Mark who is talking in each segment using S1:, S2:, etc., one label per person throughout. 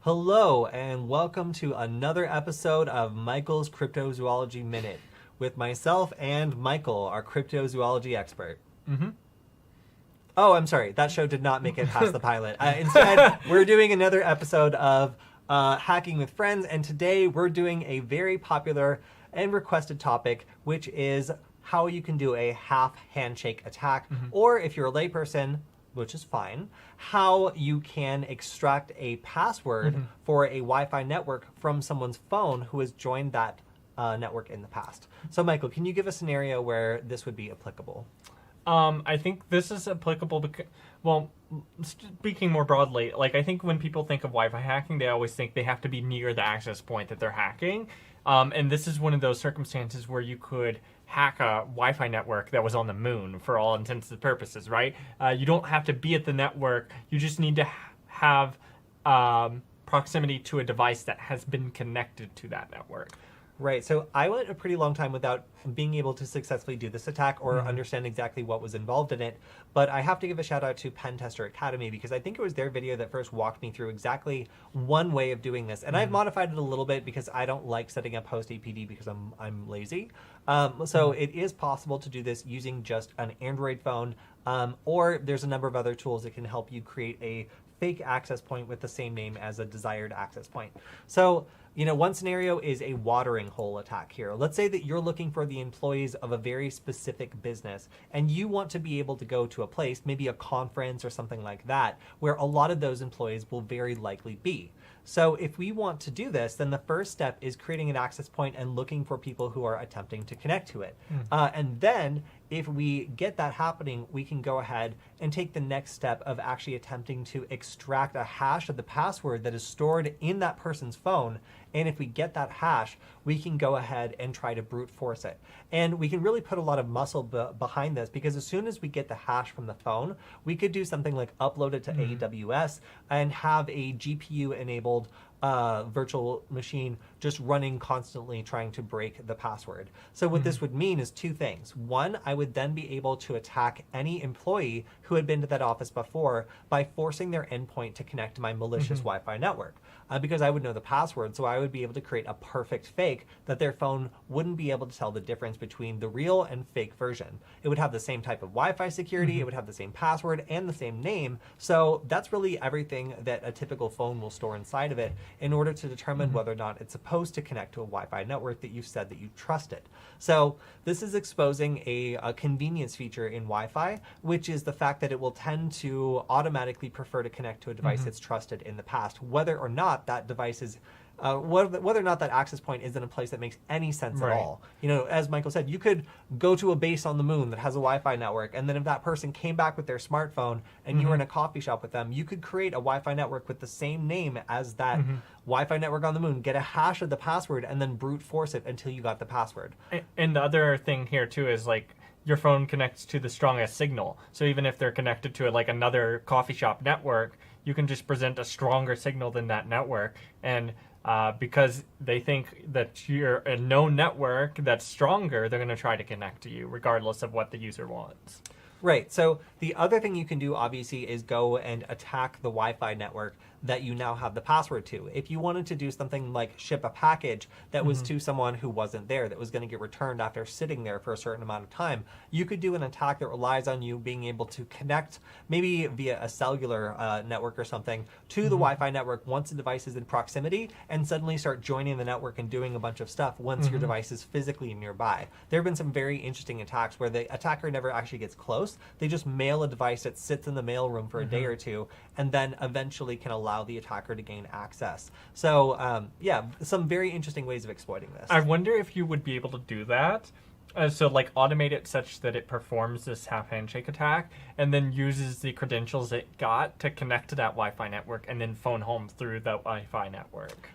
S1: Hello, and welcome to another episode of Michael's Cryptozoology Minute with myself and Michael, our cryptozoology expert.
S2: Mm-hmm.
S1: Oh, I'm sorry. That show did not make it past the pilot. Instead, we're doing another episode of Hacking with Friends, and today we're doing a very popular and requested topic, which is how you can do a half handshake attack, or if you're a layperson, which is fine, how you can extract a password for a Wi-Fi network from someone's phone who has joined that network in the past. So, Michael, can you give a scenario where this would be applicable?
S2: I think this is applicable because, well, speaking more broadly, like I think when people think of Wi-Fi hacking, they always think they have to be near the access point that they're hacking. And this is one of those circumstances where you could hack a Wi-Fi network that was on the moon for all intents and purposes, right? You don't have to be at the network. You just need to have proximity to a device that has been connected to that network.
S1: Right, so I went a pretty long time without being able to successfully do this attack or understand exactly what was involved in it, but I have to give a shout out to Pen Tester Academy because I think it was their video that first walked me through exactly one way of doing this, and I've modified it a little bit because I don't like setting up host APD because I'm lazy. So it is possible to do this using just an Android phone, or there's a number of other tools that can help you create a fake access point with the same name as a desired access point. So, you know, one scenario is a watering hole attack here. Let's say that you're looking for the employees of a very specific business and you want to be able to go to a place, maybe a conference or something like that, where a lot of those employees will very likely be. So if we want to do this, then the first step is creating an access point and looking for people who are attempting to connect to it. And then if we get that happening, we can go ahead and take the next step of actually attempting to extract a hash of the password that is stored in that person's phone. And if we get that hash, we can go ahead and try to brute force it. And we can really put a lot of muscle behind this because as soon as we get the hash from the phone, we could do something like upload it to AWS and have a GPU-enabled virtual machine just running constantly trying to break the password. So what this would mean is two things. One, I would then be able to attack any employee who had been to that office before by forcing their endpoint to connect to my malicious Wi-Fi network. Because I would know the password, so I would be able to create a perfect fake that their phone wouldn't be able to tell the difference between the real and fake version. It would have the same type of Wi-Fi security, it would have the same password and the same name, so that's really everything that a typical phone will store inside of it in order to determine whether or not it's supposed to connect to a Wi-Fi network that you've said that you trusted. So this is exposing a convenience feature in Wi-Fi, which is the fact that it will tend to automatically prefer to connect to a device that's trusted in the past, whether or not that device is whether or not that access point is in a place that makes any sense at all. You know, as Michael said, you could go to a base on the moon that has a Wi-Fi network, and then if that person came back with their smartphone and you were in a coffee shop with them, you could create a Wi-Fi network with the same name as that Wi-Fi network on the moon, get a hash of the password, and then brute force it until you got the password.
S2: And the other thing here, too, is like your phone connects to the strongest signal. So even if they're connected to like another coffee shop network, you can just present a stronger signal than that network. And because they think that you're a known network that's stronger, they're going to try to connect to you regardless of what the user wants.
S1: Right. So the other thing you can do, obviously, is go and attack the Wi-Fi network that you now have the password to. If you wanted to do something like ship a package that was to someone who wasn't there, that was going to get returned after sitting there for a certain amount of time, you could do an attack that relies on you being able to connect, maybe via a cellular network or something, to the Wi-Fi network once the device is in proximity, and suddenly start joining the network and doing a bunch of stuff once your device is physically nearby. There have been some very interesting attacks where the attacker never actually gets close. They just mail a device that sits in the mailroom for a day or two, and then eventually can allow the attacker to gain access. So yeah, some very interesting ways of exploiting this.
S2: I wonder if you would be able to do that. So like automate it such that it performs this half handshake attack and then uses the credentials it got to connect to that Wi-Fi network and then phone home through that Wi-Fi network.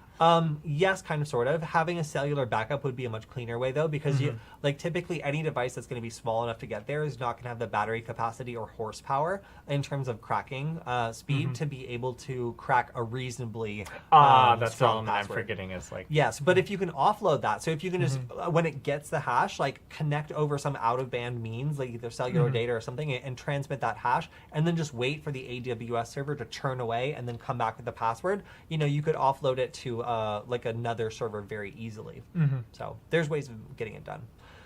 S1: Yes, kind of, sort of. Having a cellular backup would be a much cleaner way, though, because you like typically any device that's going to be small enough to get there is not going to have the battery capacity or horsepower in terms of cracking speed to be able to crack a reasonably
S2: That's the
S1: strong
S2: element I'm
S1: password.
S2: forgetting is like...
S1: Yes, but if you can offload that, so if you can just, when it gets the hash, like connect over some out-of-band means, like either cellular data or something, and transmit that hash, and then just wait for the AWS server to churn away and then come back with the password, you could offload it to like another server very easily. So there's ways of getting it done.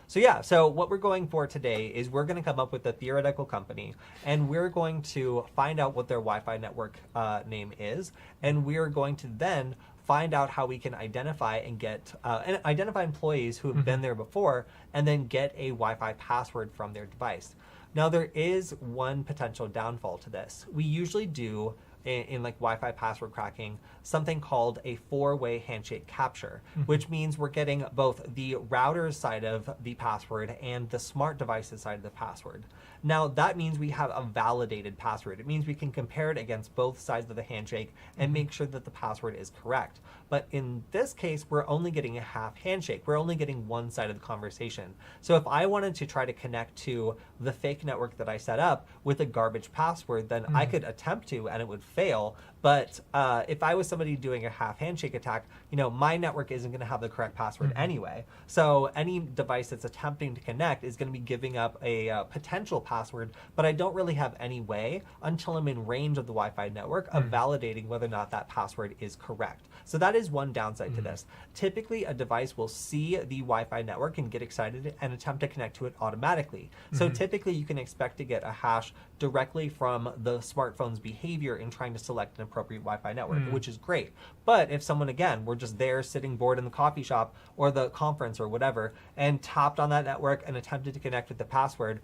S1: So yeah, so what we're going for today is we're going to come up with a theoretical company, and we're going to find out what their Wi-Fi network name is, and we're going to then find out how we can identify and get identify employees who have been there before, and then get a Wi-Fi password from their device. Now there is one potential downfall to this. We usually do in like Wi-Fi password cracking, something called a 4-way handshake capture, which means we're getting both the router's side of the password and the smart device's side of the password. Now that means we have a validated password. It means we can compare it against both sides of the handshake and make sure that the password is correct. But in this case, we're only getting a half handshake. We're only getting one side of the conversation. So if I wanted to try to connect to the fake network that I set up with a garbage password, then I could attempt to and it would fail. But if I was somebody doing a half handshake attack, my network isn't going to have the correct password anyway. So any device that's attempting to connect is going to be giving up a potential password, but I don't really have any way until I'm in range of the Wi-Fi network of validating whether or not that password is correct. So that is one downside to this. Typically, a device will see the Wi-Fi network and get excited and attempt to connect to it automatically. So typically, you can expect to get a hash directly from the smartphone's behavior in trying to select an appropriate Wi-Fi network, which is great. But if someone, again, were just there sitting bored in the coffee shop or the conference or whatever, and tapped on that network and attempted to connect with the password,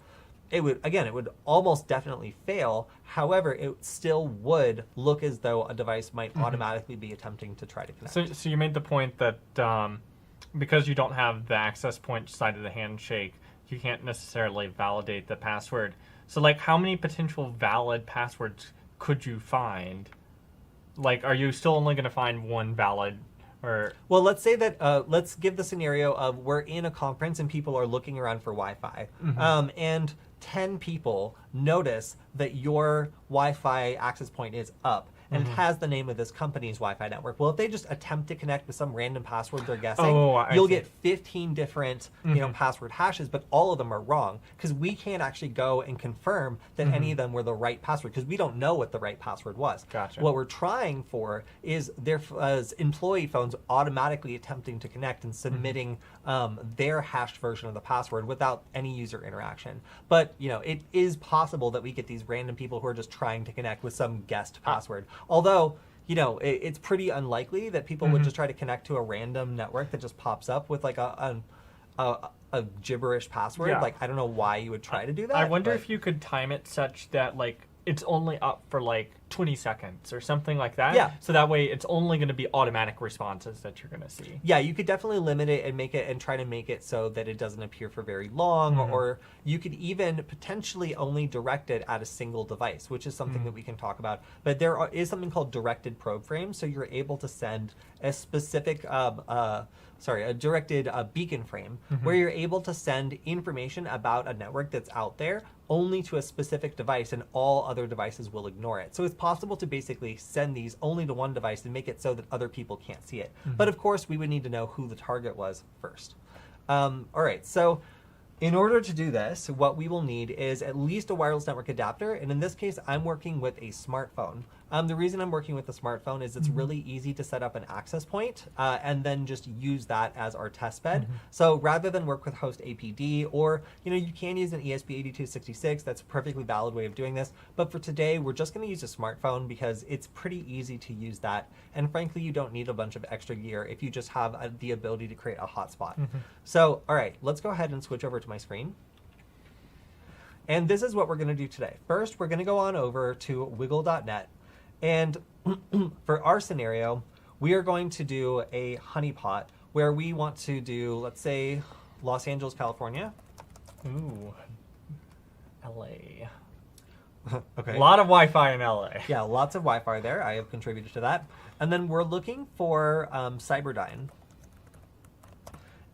S1: it would almost definitely fail. However, it still would look as though a device might automatically be attempting to try to connect.
S2: So you made the point that because you don't have the access point side of the handshake, you can't necessarily validate the password. So like, how many potential valid passwords could you find? Like, are you still only going to find one valid? Or...
S1: Well, let's say that, let's give the scenario of we're in a conference and people are looking around for Wi-Fi. And 10 people notice that your Wi-Fi access point is up and it has the name of this company's Wi-Fi network. Well, if they just attempt to connect with some random password they're guessing, you'll get 15 different password hashes, but all of them are wrong because we can't actually go and confirm that any of them were the right password because we don't know what the right password was.
S2: Gotcha.
S1: What we're trying for is their employee phones automatically attempting to connect and submitting their hashed version of the password without any user interaction. But it is possible that we get these random people who are just trying to connect with some guessed password. Although, it's pretty unlikely that people would just try to connect to a random network that just pops up with like a gibberish password.
S2: Yeah.
S1: Like, I don't know why you would try to do that.
S2: I wonder if you could time it such that like it's only up for like 20 seconds or something like that.
S1: Yeah.
S2: So that way it's only going to be automatic responses that you're going to see.
S1: Yeah, you could definitely limit it and make it and try to make it so that it doesn't appear for very long, or you could even potentially only direct it at a single device, which is something that we can talk about. But there is something called directed probe frames, so you're able to send a specific a directed beacon frame where you're able to send information about a network that's out there only to a specific device, and all other devices will ignore it. So it's possible to basically send these only to one device and make it so that other people can't see it. But of course, we would need to know who the target was first. All right, so in order to do this, what we will need is at least a wireless network adapter, and in this case, I'm working with a smartphone. The reason I'm working with the smartphone is it's really easy to set up an access point and then just use that as our test bed. So rather than work with host APD, or you can use an ESP8266, that's a perfectly valid way of doing this. But for today, we're just going to use a smartphone because it's pretty easy to use that. And frankly, you don't need a bunch of extra gear if you just have the ability to create a hotspot. So, all right, let's go ahead and switch over to my screen. And this is what we're going to do today. First, we're going to go on over to wiggle.net. And for our scenario, we are going to do a honeypot where we want to do, let's say, Los Angeles, California.
S2: Ooh, LA.
S1: Okay.
S2: A lot of Wi-Fi in LA.
S1: Yeah, lots of Wi-Fi there. I have contributed to that. And then we're looking for Cyberdyne.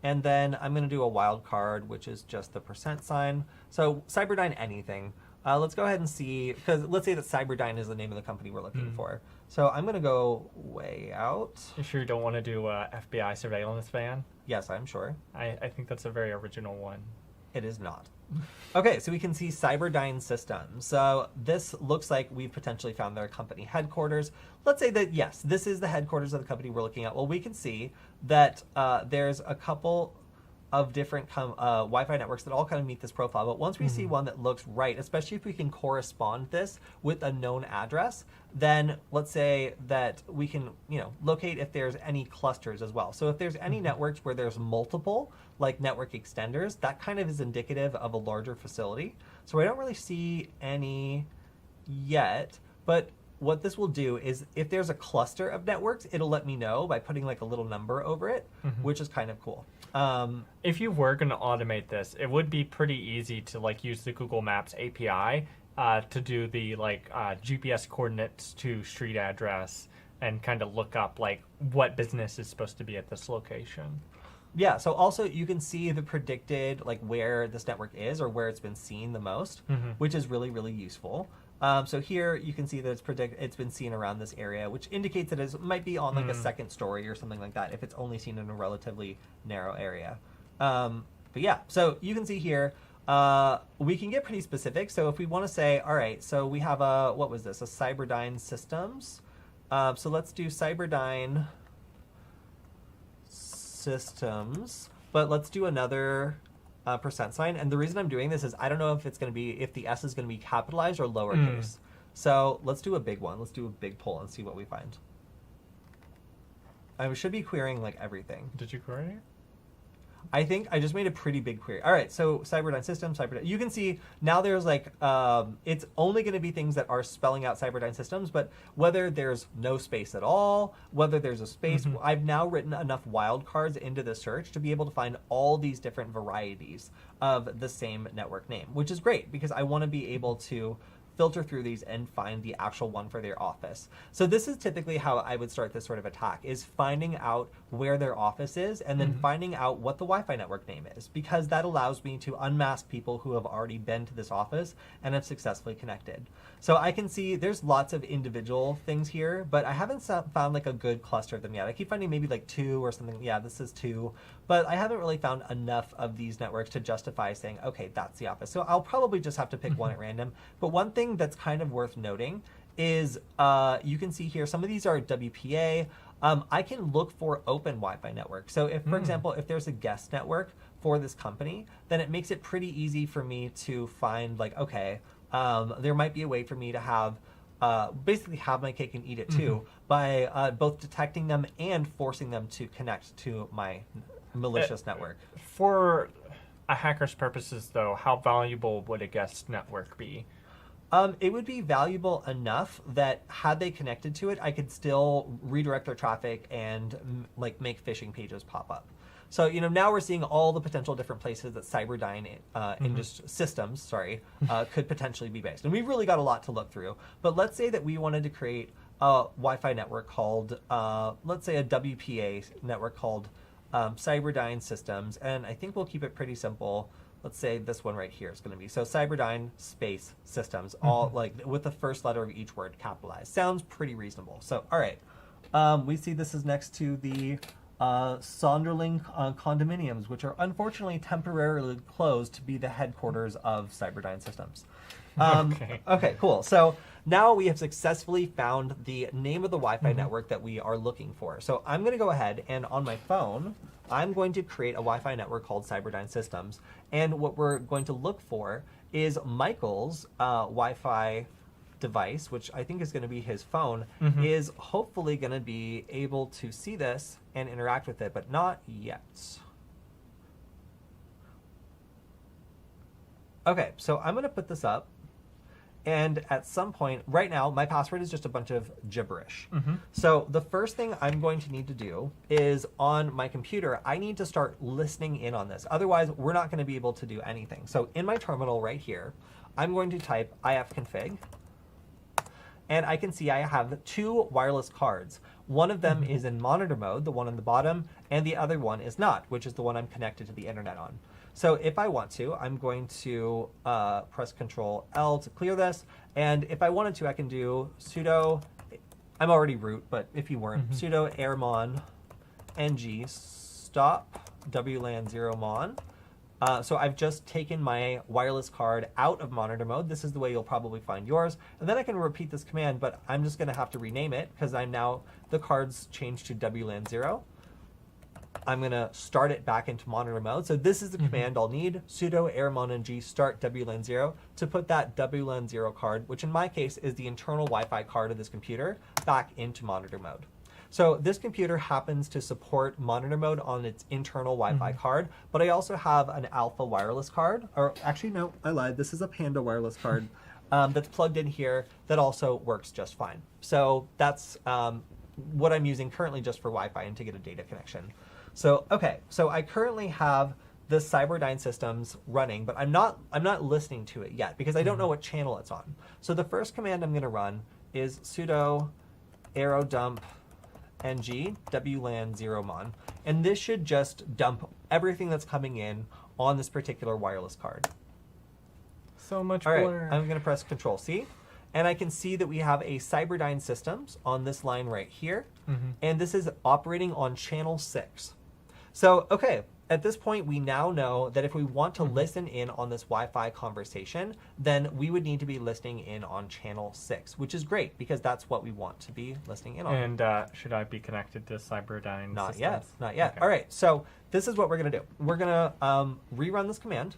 S1: And then I'm going to do a wild card, which is just the percent sign. So Cyberdyne anything. Let's go ahead and see, because let's say that Cyberdyne is the name of the company we're looking for. So I'm going to go way out.
S2: You sure you don't want to do a FBI surveillance van?
S1: Yes, I'm sure.
S2: I think that's a very original one.
S1: It is not. Okay, so we can see Cyberdyne Systems. So this looks like we've potentially found their company headquarters. Let's say that, yes, this is the headquarters of the company we're looking at. Well, we can see that there's a couple of different Wi-Fi networks that all kind of meet this profile. But once we see one that looks right, especially if we can correspond this with a known address, then let's say that we can, locate if there's any clusters as well. So if there's any networks where there's multiple, like network extenders, that kind of is indicative of a larger facility. So I don't really see any yet, but what this will do is if there's a cluster of networks, it'll let me know by putting like a little number over it, which is kind of cool.
S2: If you were going to automate this, it would be pretty easy to like use the Google Maps API to do the GPS coordinates to street address and kind of look up like what business is supposed to be at this location.
S1: Yeah, so also you can see the predicted like where this network is or where it's been seen the most, which is really, really useful. So here you can see that it's been seen around this area, which indicates that it might be on like a second story or something like that if it's only seen in a relatively narrow area. But yeah, so you can see here, we can get pretty specific. So if we want to say, all right, so we have a Cyberdyne Systems. So let's do Cyberdyne Systems, but let's do another percent sign. And the reason I'm doing this is I don't know if if the S is going to be capitalized or lowercase. So let's do a big one. Let's do a big poll and see what we find. I should be querying like everything.
S2: Did you query it?
S1: I think I just made a pretty big query. All right, so Cyberdyne Systems, Cyberdyne. You can see now there's like, it's only going to be things that are spelling out Cyberdyne Systems, but whether there's no space at all, whether there's a space, I've now written enough wildcards into the search to be able to find all these different varieties of the same network name, which is great because I want to be able to filter through these and find the actual one for their office. So this is typically how I would start this sort of attack, is finding out where their office is and then finding out what the Wi-Fi network name is, because that allows me to unmask people who have already been to this office and have successfully connected. So I can see there's lots of individual things here, but I haven't found like a good cluster of them yet. I keep finding maybe like 2 or something. Yeah, this is 2, but I haven't really found enough of these networks to justify saying, okay, that's the office. So I'll probably just have to pick one at random. But one thing that's kind of worth noting is you can see here, some of these are WPA. I can look for open Wi-Fi networks. So if, for example, if there's a guest network for this company, then it makes it pretty easy for me to find like, okay, there might be a way for me to have basically have my cake and eat it too by both detecting them and forcing them to connect to my malicious network.
S2: For a hacker's purposes, though, how valuable would a guest network be?
S1: It would be valuable enough that had they connected to it, I could still redirect their traffic and like make phishing pages pop up. So, now we're seeing all the potential different places that Cyberdyne systems, could potentially be based. And we've really got a lot to look through. But let's say that we wanted to create a Wi-Fi network called, let's say a WPA network called Cyberdyne Systems. And I think we'll keep it pretty simple. Let's say this one right here is going to be, so Cyberdyne space systems, all like with the first letter of each word capitalized. Sounds pretty reasonable. So, all right. We see this is next to the Sonderling condominiums, which are unfortunately temporarily closed to be the headquarters of Cyberdyne Systems. Okay, cool. So now we have successfully found the name of the Wi-Fi network that we are looking for. So I'm going to go ahead and on my phone, I'm going to create a Wi-Fi network called Cyberdyne Systems. And what we're going to look for is Michael's Wi-Fi device, which I think is going to be his phone, is hopefully going to be able to see this and interact with it, but not yet. Okay, so I'm going to put this up. And at some point, right now, my password is just a bunch of gibberish.
S2: Mm-hmm.
S1: So the first thing I'm going to need to do is on my computer, I need to start listening in on this. Otherwise, we're not going to be able to do anything. So in my terminal right here, I'm going to type ifconfig. And I can see I have 2 wireless cards. One of them is in monitor mode, the one on the bottom, and the other one is not, which is the one I'm connected to the internet on. So if I want to, I'm going to press Control L to clear this. And if I wanted to, I can do sudo, I'm already root, but if you weren't, sudo airmon ng stop wlan 0 mon. So I've just taken my wireless card out of monitor mode. This is the way you'll probably find yours. And then I can repeat this command, but I'm just going to have to rename it because I'm now, the card's changed to WLAN 0. I'm going to start it back into monitor mode. So this is the command I'll need, sudo airmon start WLAN 0 to put that WLAN 0 card, which in my case is the internal Wi-Fi card of this computer, back into monitor mode. So this computer happens to support monitor mode on its internal Wi-Fi card, but I also have an Alpha wireless card, or actually no, I lied. This is a Panda wireless card that's plugged in here that also works just fine. So that's what I'm using currently just for Wi-Fi and to get a data connection. So okay, so I currently have this Cyberdyne systems running, but I'm not listening to it yet because I don't know what channel it's on. So the first command I'm going to run is sudo arrow dump ng wlan 0 mon, and this should just dump everything that's coming in on this particular wireless card.
S2: So much
S1: All right,
S2: blur.
S1: I'm going to press Control C, and I can see that we have a Cyberdyne systems on this line right here, and this is operating on channel 6. So okay, at this point we now know that if we want to listen in on this Wi-Fi conversation, then we would need to be listening in on channel 6, which is great because that's what we want to be listening in on.
S2: And should I be connected to Cyberdyne
S1: Not
S2: systems?
S1: yet, not yet.
S2: Okay.
S1: All right, so this is what we're going to do. We're going to rerun this command,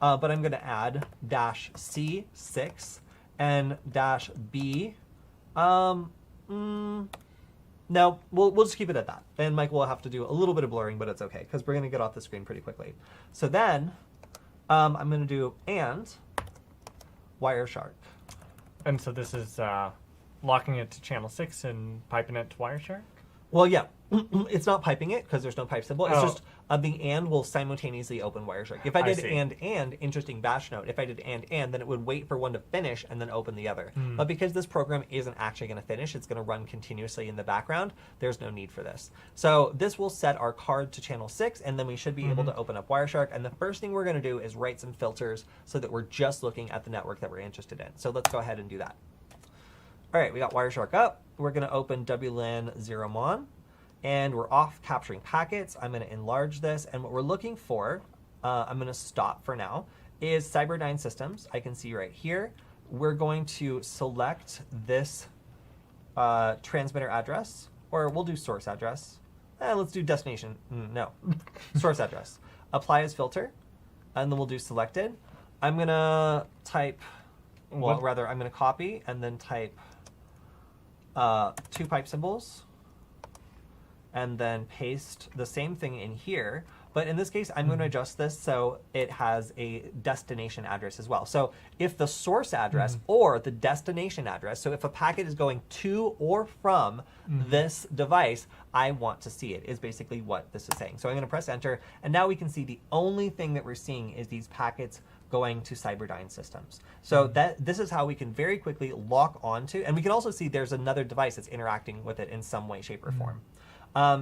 S1: but I'm going to add -C6 and -B. No, we'll just keep it at that. And Mike will have to do a little bit of blurring, but it's okay because we're going to get off the screen pretty quickly. So then I'm going to do and Wireshark.
S2: And so this is locking it to channel 6 and piping it to Wireshark?
S1: Well, yeah, it's not piping it because there's no pipe symbol. It's
S2: Oh.
S1: just the and will simultaneously open Wireshark. If I
S2: I
S1: did
S2: see.
S1: and, interesting bash note, if I did and, then it would wait for one to finish and then open the other. But because this program isn't actually going to finish, it's going to run continuously in the background, there's no need for this. So this will set our card to channel 6, and then we should be able to open up Wireshark. And the first thing we're going to do is write some filters so that we're just looking at the network that we're interested in. So let's go ahead and do that. All right, we got Wireshark up. We're going to open WLAN 0 mon. And we're off capturing packets. I'm going to enlarge this. And what we're looking for, I'm going to stop for now, is Cyberdyne systems. I can see right here. We're going to select this transmitter address, or we'll do source address. Let's do destination. No, source address. Apply as filter, and then we'll do selected. I'm going to type, well, rather, I'm going to copy and then type 2 pipe symbols. And then paste the same thing in here. But in this case, I'm going to adjust this so it has a destination address as well. So if the source address or the destination address, so if a packet is going to or from this device, I want to see it, is basically what this is saying. So I'm going to press enter, and now we can see the only thing that we're seeing is these packets going to Cyberdyne systems. So this is how we can very quickly lock onto, and we can also see there's another device that's interacting with it in some way, shape, or form.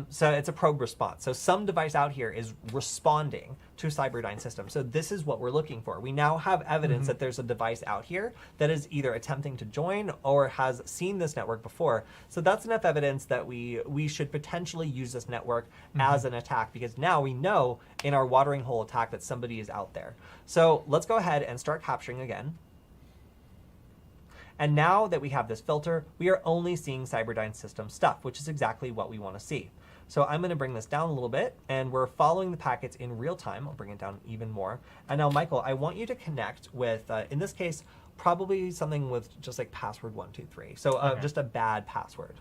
S1: So it's a probe response. So some device out here is responding to Cyberdyne system. So this is what we're looking for. We now have evidence that there's a device out here that is either attempting to join or has seen this network before. So that's enough evidence that we should potentially use this network as an attack, because now we know in our watering hole attack that somebody is out there. So let's go ahead and start capturing again. And now that we have this filter, we are only seeing Cyberdyne system stuff, which is exactly what we want to see. So I'm going to bring this down a little bit, and we're following the packets in real time. I'll bring it down even more. And now, Michael, I want you to connect with, in this case, probably something with just like password 123. So just a bad password.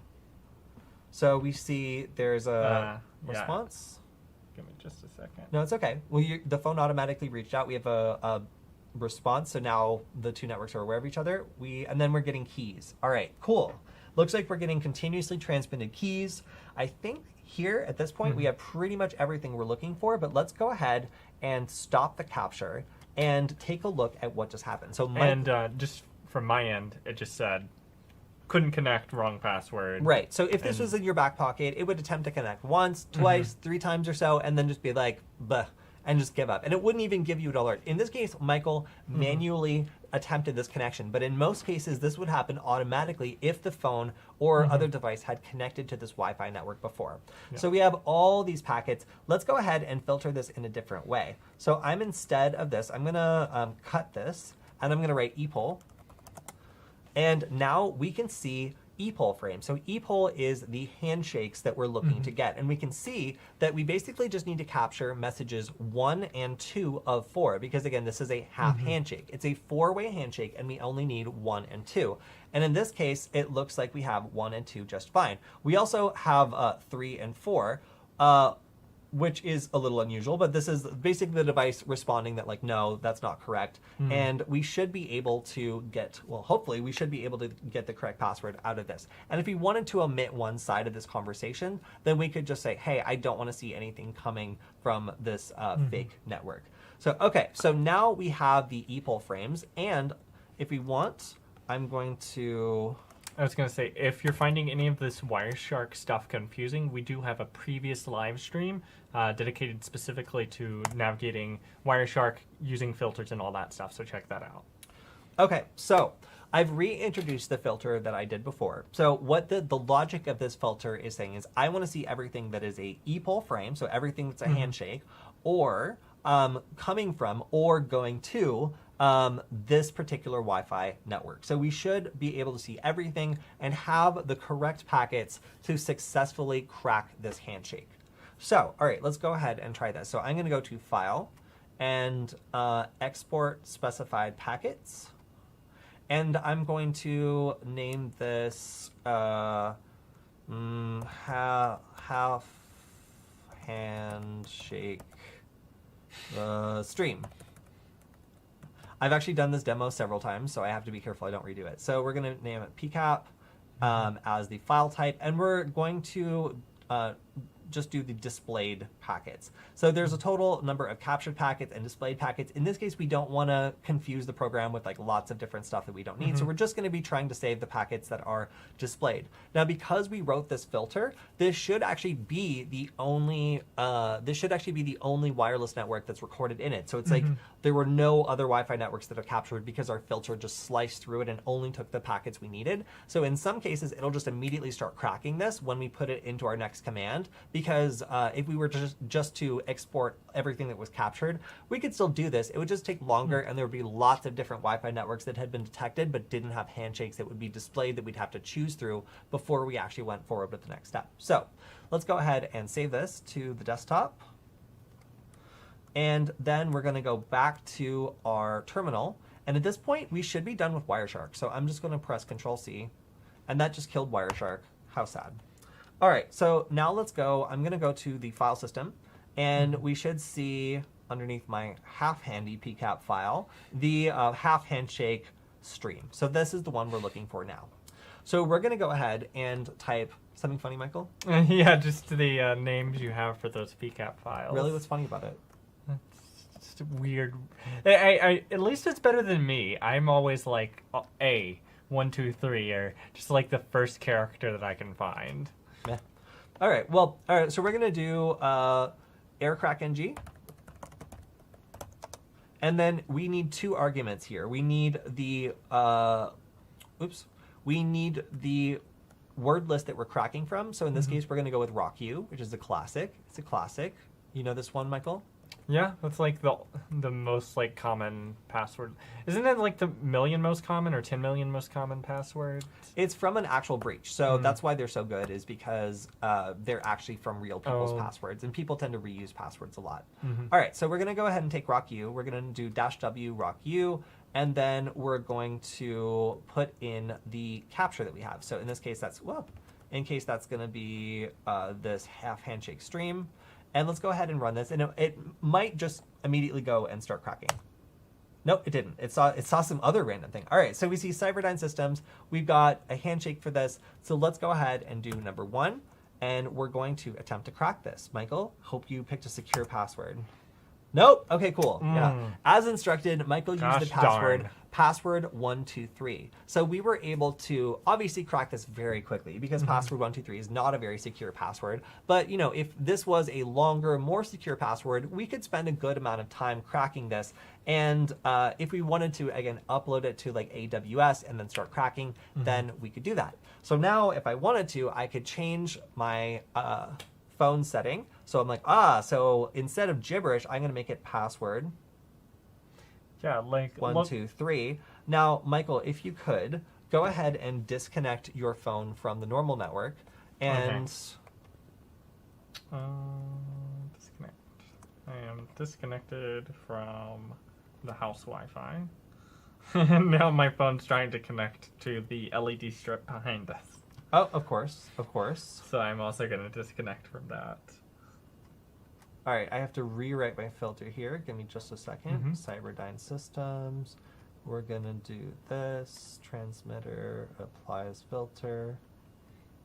S1: So we see there's a response.
S2: Give me just a second.
S1: No, it's okay. Well, the phone automatically reached out. We have a response. So now the two networks are aware of each other. And then we're getting keys. All right, cool. Looks like we're getting continuously transmitted keys. I think here at this point we have pretty much everything we're looking for, but let's go ahead and stop the capture and take a look at what just happened. So
S2: just from my end, it just said couldn't connect, wrong password.
S1: Right. So if this was in your back pocket, it would attempt to connect once, twice, 3 times or so, and then just be like, "Bleh," and just give up. And it wouldn't even give you an alert. In this case, Michael manually attempted this connection, but in most cases, this would happen automatically if the phone or other device had connected to this Wi-Fi network before. Yeah. So we have all these packets. Let's go ahead and filter this in a different way. So instead of this, I'm gonna cut this, and I'm gonna write epoll. And now we can see epoll frame. So epoll is the handshakes that we're looking to get. And we can see that we basically just need to capture messages 1 and 2 of 4, because again, this is a half handshake. It's a 4-way handshake, and we only need 1 and 2. And in this case, it looks like we have 1 and 2 just fine. We also have 3 and 4, which is a little unusual, but this is basically the device responding that like, no, that's not correct. And we should be able to get, well, hopefully we should be able to get the correct password out of this. And if we wanted to omit one side of this conversation, then we could just say, hey, I don't want to see anything coming from this fake network. So, okay, so now we have the epoll frames, and if we want, I'm going to...
S2: I was going to say, if you're finding any of this Wireshark stuff confusing, we do have a previous live stream dedicated specifically to navigating Wireshark using filters and all that stuff, so check that out.
S1: Okay, so I've reintroduced the filter that I did before. So what the logic of this filter is saying is I want to see everything that is a epoll frame, so everything that's a handshake, or coming from or going to this particular Wi-Fi network. So we should be able to see everything and have the correct packets to successfully crack this handshake. So, all right, let's go ahead and try this. So I'm going to go to File and Export Specified Packets. And I'm going to name this half handshake stream. I've actually done this demo several times, so I have to be careful I don't redo it. So we're going to name it PCAP as the file type, and we're going to just do the displayed packets. So there's a total number of captured packets and displayed packets. In this case, we don't want to confuse the program with like lots of different stuff that we don't need. So we're just going to be trying to save the packets that are displayed. Now, because we wrote this filter, this should actually be the only wireless network that's recorded in it. So it's like there were no other Wi-Fi networks that are captured because our filter just sliced through it and only took the packets we needed. So in some cases, it'll just immediately start cracking this when we put it into our next command, because if we were just to export everything that was captured, we could still do this. It would just take longer, and there would be lots of different Wi-Fi networks that had been detected but didn't have handshakes that would be displayed that we'd have to choose through before we actually went forward with the next step. So let's go ahead and save this to the desktop. And then we're going to go back to our terminal. And at this point, we should be done with Wireshark. So I'm just going to press Control-C, and that just killed Wireshark. How sad. All right, so now let's go. I'm going to go to the file system, and we should see underneath my half-handy PCAP file the half handshake stream. So this is the one we're looking for now. So we're going to go ahead and type something funny, Michael?
S2: Yeah, just the names you have for those PCAP files.
S1: Really? What's funny about it?
S2: It's just weird. I at least it's better than me. I'm always like A, 1, 2, 3, or just like the first character that I can find.
S1: Yeah. All right. Well, all right. So we're going to do aircrack-ng. And then we need 2 arguments here. We need the, we need the word list that we're cracking from. So in this case, we're going to go with RockU, which is a classic. It's a classic. You know this one, Michael?
S2: Yeah, that's like the most like common password. Isn't it like the million most common or 10 million most common password?
S1: It's from an actual breach. So that's why they're so good, is because they're actually from real people's passwords. And people tend to reuse passwords a lot. All right, so we're going to go ahead and take RockU. We're going to do -w RockU. And then we're going to put in the capture that we have. So in this case, that's, well, in case that's going to be this half handshake stream. And let's go ahead and run this. And it might just immediately go and start cracking. Nope, it didn't. It saw some other random thing. All right, so we see Cyberdyne Systems. We've got a handshake for this. So let's go ahead and do number 1, and we're going to attempt to crack this. Michael, hope you picked a secure password. Nope. Okay, cool. Yeah. As instructed, Michael used the password password123. So we were able to obviously crack this very quickly because password123 is not a very secure password. But, you know, if this was a longer, more secure password, we could spend a good amount of time cracking this. And if we wanted to, again, upload it to like AWS and then start cracking, then we could do that. So now if I wanted to, I could change my phone setting. So I'm like, so instead of gibberish, I'm going to make it password.
S2: Yeah, like
S1: 1, 2, 3. Now, Michael, if you could go ahead and disconnect your phone from the normal network and
S2: disconnect. I am disconnected from the house Wi-Fi. And now my phone's trying to connect to the LED strip behind us.
S1: Oh, of course, of course.
S2: So I'm also going to disconnect from that.
S1: All right, I have to rewrite my filter here. Give me just a second. Cyberdyne Systems. We're going to do this. Transmitter, applies filter.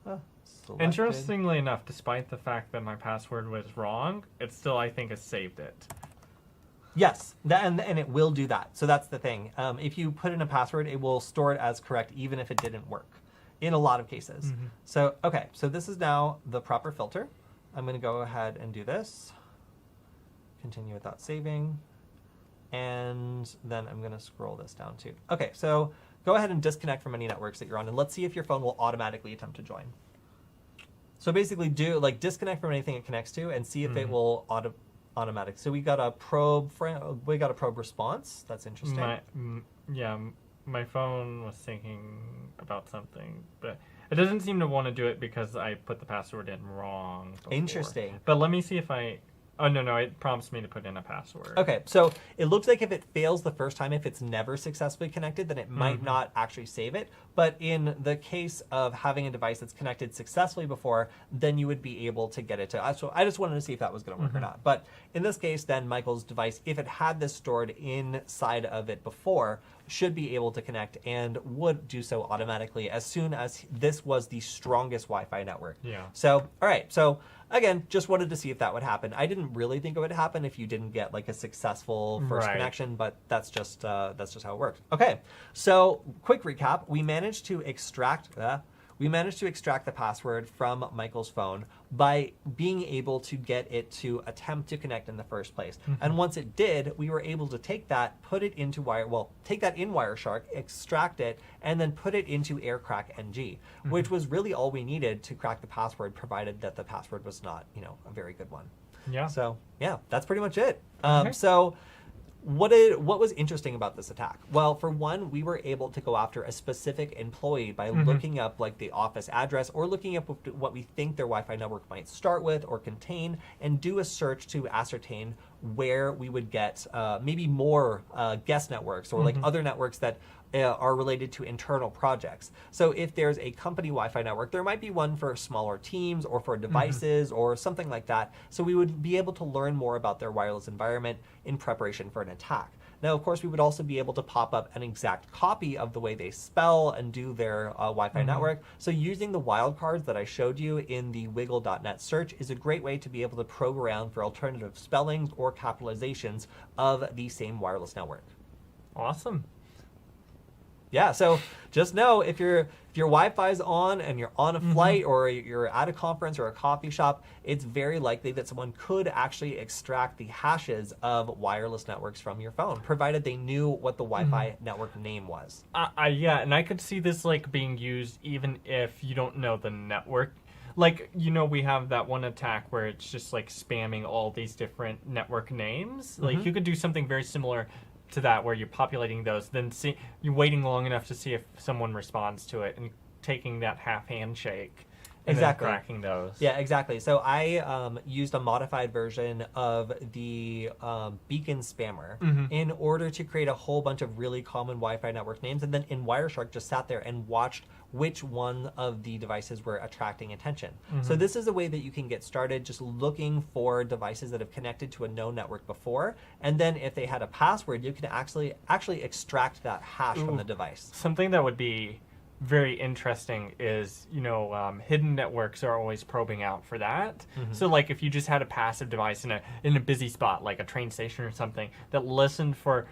S1: Selected.
S2: Interestingly enough, despite the fact that my password was wrong, it still, I think, has saved it.
S1: Yes, and it will do that. So that's the thing. If you put in a password, it will store it as correct even if it didn't work in a lot of cases. So, okay, so this is now the proper filter. I'm going to go ahead and do this. Continue without saving. And then I'm going to scroll this down too. Okay, so go ahead and disconnect from any networks that you're on, and let's see if your phone will automatically attempt to join. So basically disconnect from anything it connects to and see if it will automatic. So we got a probe response. That's interesting.
S2: My phone was thinking about something, but it doesn't seem to want to do it because I put the password in wrong before.
S1: Interesting.
S2: But let me see if oh, no, it prompts me to put in a password.
S1: Okay, so it looks like if it fails the first time, if it's never successfully connected, then it might not actually save it. But in the case of having a device that's connected successfully before, then you would be able to get it to. So I just wanted to see if that was going to work or not. But in this case, then Michael's device, if it had this stored inside of it before, should be able to connect and would do so automatically as soon as this was the strongest Wi-Fi network.
S2: Yeah.
S1: So, all right. So again, just wanted to see if that would happen. I didn't really think it would happen if you didn't get like a successful first connection, but that's just how it works. Okay. So quick recap: we managed to extract the password from Michael's phone by being able to get it to attempt to connect in the first place. And once it did, we were able to take that, put it into take that in Wireshark, extract it, and then put it into AirCrackNG, which was really all we needed to crack the password, provided that the password was not, a very good one.
S2: Yeah.
S1: So yeah, that's pretty much it.
S2: Okay.
S1: So what was interesting about this attack? Well, for one, we were able to go after a specific employee by looking up like the office address or looking up what we think their Wi-Fi network might start with or contain, and do a search to ascertain where we would get maybe more guest networks or like other networks that are related to internal projects. So if there's a company Wi-Fi network, there might be one for smaller teams or for devices or something like that. So we would be able to learn more about their wireless environment in preparation for an attack. Now, of course, we would also be able to pop up an exact copy of the way they spell and do their Wi-Fi network. So using the wildcards that I showed you in the wiggle.net search is a great way to be able to probe around for alternative spellings or capitalizations of the same wireless network.
S2: Awesome.
S1: Yeah, so just know if your Wi-Fi's on and you're on a flight or you're at a conference or a coffee shop, it's very likely that someone could actually extract the hashes of wireless networks from your phone, provided they knew what the Wi-Fi network name was.
S2: Yeah, and I could see this like being used even if you don't know the network. Like, we have that one attack where it's just like spamming all these different network names. Like, you could do something very similar to that where you're populating those, then you're waiting long enough to see if someone responds to it and taking that half handshake and
S1: Exactly.
S2: then cracking those.
S1: Yeah, exactly. So I used a modified version of the beacon spammer in order to create a whole bunch of really common Wi-Fi network names, and then in Wireshark just sat there and watched which one of the devices were attracting attention. So this is a way that you can get started just looking for devices that have connected to a known network before, and then if they had a password, you can actually extract that hash from the device.
S2: Something that would be very interesting is, hidden networks are always probing out for that. So like if you just had a passive device in a busy spot, like a train station or something, that listened for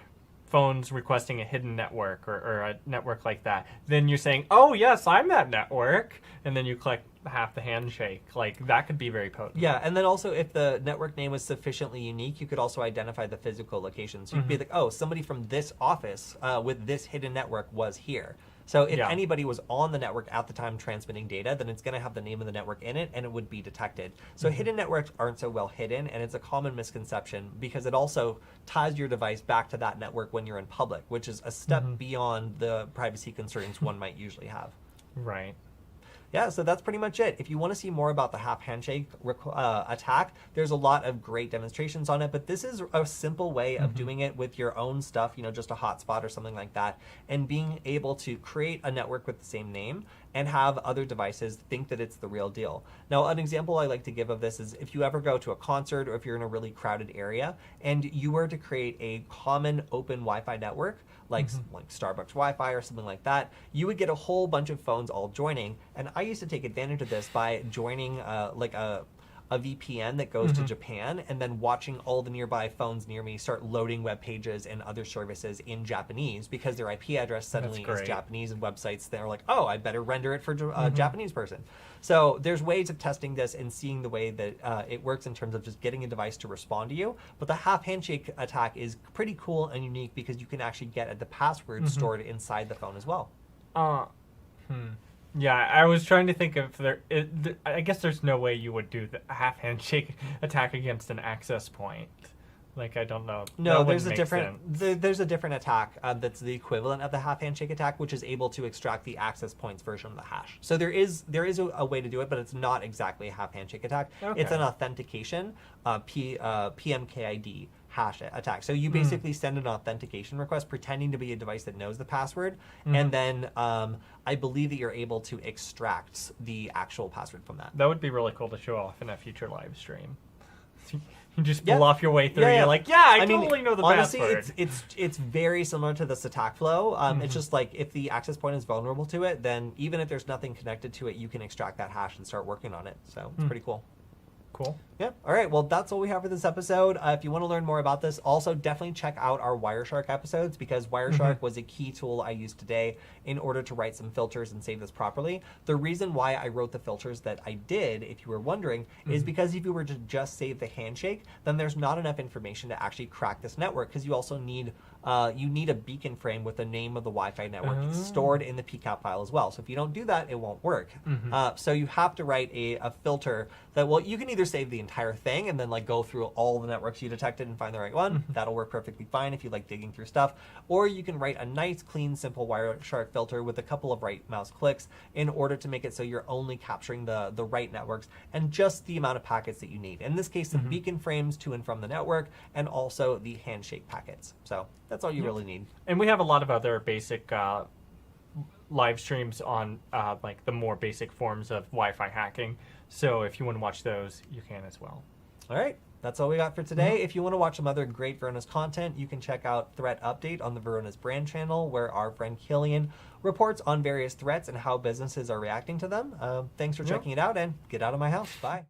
S2: phones requesting a hidden network or a network like that, then you're saying, oh yes, I'm that network, and then you click half the handshake. Like that could be very potent.
S1: Yeah, and then also if the network name was sufficiently unique, you could also identify the physical location. So you'd be like, oh, somebody from this office with this hidden network was here. So if anybody was on the network at the time transmitting data, then it's going to have the name of the network in it, and it would be detected. So hidden networks aren't so well hidden, and it's a common misconception because it also ties your device back to that network when you're in public, which is a step beyond the privacy concerns one might usually have.
S2: Right.
S1: Yeah, so that's pretty much it. If you want to see more about the half handshake attack, there's a lot of great demonstrations on it, but this is a simple way of doing it with your own stuff, just a hotspot or something like that, and being able to create a network with the same name and have other devices think that it's the real deal. Now, an example I like to give of this is if you ever go to a concert or if you're in a really crowded area and you were to create a common open Wi-Fi network, like Starbucks Wi-Fi or something like that, you would get a whole bunch of phones all joining. And I used to take advantage of this by joining like a VPN that goes to Japan and then watching all the nearby phones near me start loading web pages and other services in Japanese because their IP address suddenly is Japanese, and websites that are like, oh, I better render it for a Japanese person. So there's ways of testing this and seeing the way that it works in terms of just getting a device to respond to you. But the half handshake attack is pretty cool and unique because you can actually get at the password stored inside the phone as well.
S2: Yeah, I was trying to think if I guess there's no way you would do the half handshake attack against an access point. Like, I don't know.
S1: No, there's a different attack that's the equivalent of the half handshake attack, which is able to extract the access points version of the hash. So there is a way to do it, but it's not exactly a half handshake attack. Okay. It's an authentication PMKID hash attack. So you basically send an authentication request pretending to be a device that knows the password, and then I believe that you're able to extract the actual password from that.
S2: That would be really cool to show off in a future live stream. You just pull off your way through. You're like, I totally know the
S1: honestly,
S2: password.
S1: It's very similar to this attack flow. It's just like if the access point is vulnerable to it, then even if there's nothing connected to it, you can extract that hash and start working on it. So it's pretty cool.
S2: Cool.
S1: Yep. All right. Well, that's all we have for this episode. If you want to learn more about this, also definitely check out our Wireshark episodes because Wireshark was a key tool I used today in order to write some filters and save this properly. The reason why I wrote the filters that I did, if you were wondering, is because if you were to just save the handshake, then there's not enough information to actually crack this network because you also need a beacon frame with the name of the Wi-Fi network stored in the PCAP file as well. So if you don't do that, it won't work. So you have to write a filter that, well, you can either save the entire thing and then like go through all the networks you detected and find the right one. That'll work perfectly fine if you like digging through stuff. Or you can write a nice, clean, simple Wireshark filter with a couple of right mouse clicks in order to make it so you're only capturing the right networks and just the amount of packets that you need. In this case, the beacon frames to and from the network and also the handshake packets. So that's all you really need.
S2: And we have a lot of other basic live streams on like the more basic forms of Wi-Fi hacking. So if you want to watch those, you can as well.
S1: All right. That's all we got for today. If you want to watch some other great Verona's content, you can check out Threat Update on the Verona's brand channel, where our friend Killian reports on various threats and how businesses are reacting to them. Thanks for checking it out, and get out of my house. Bye.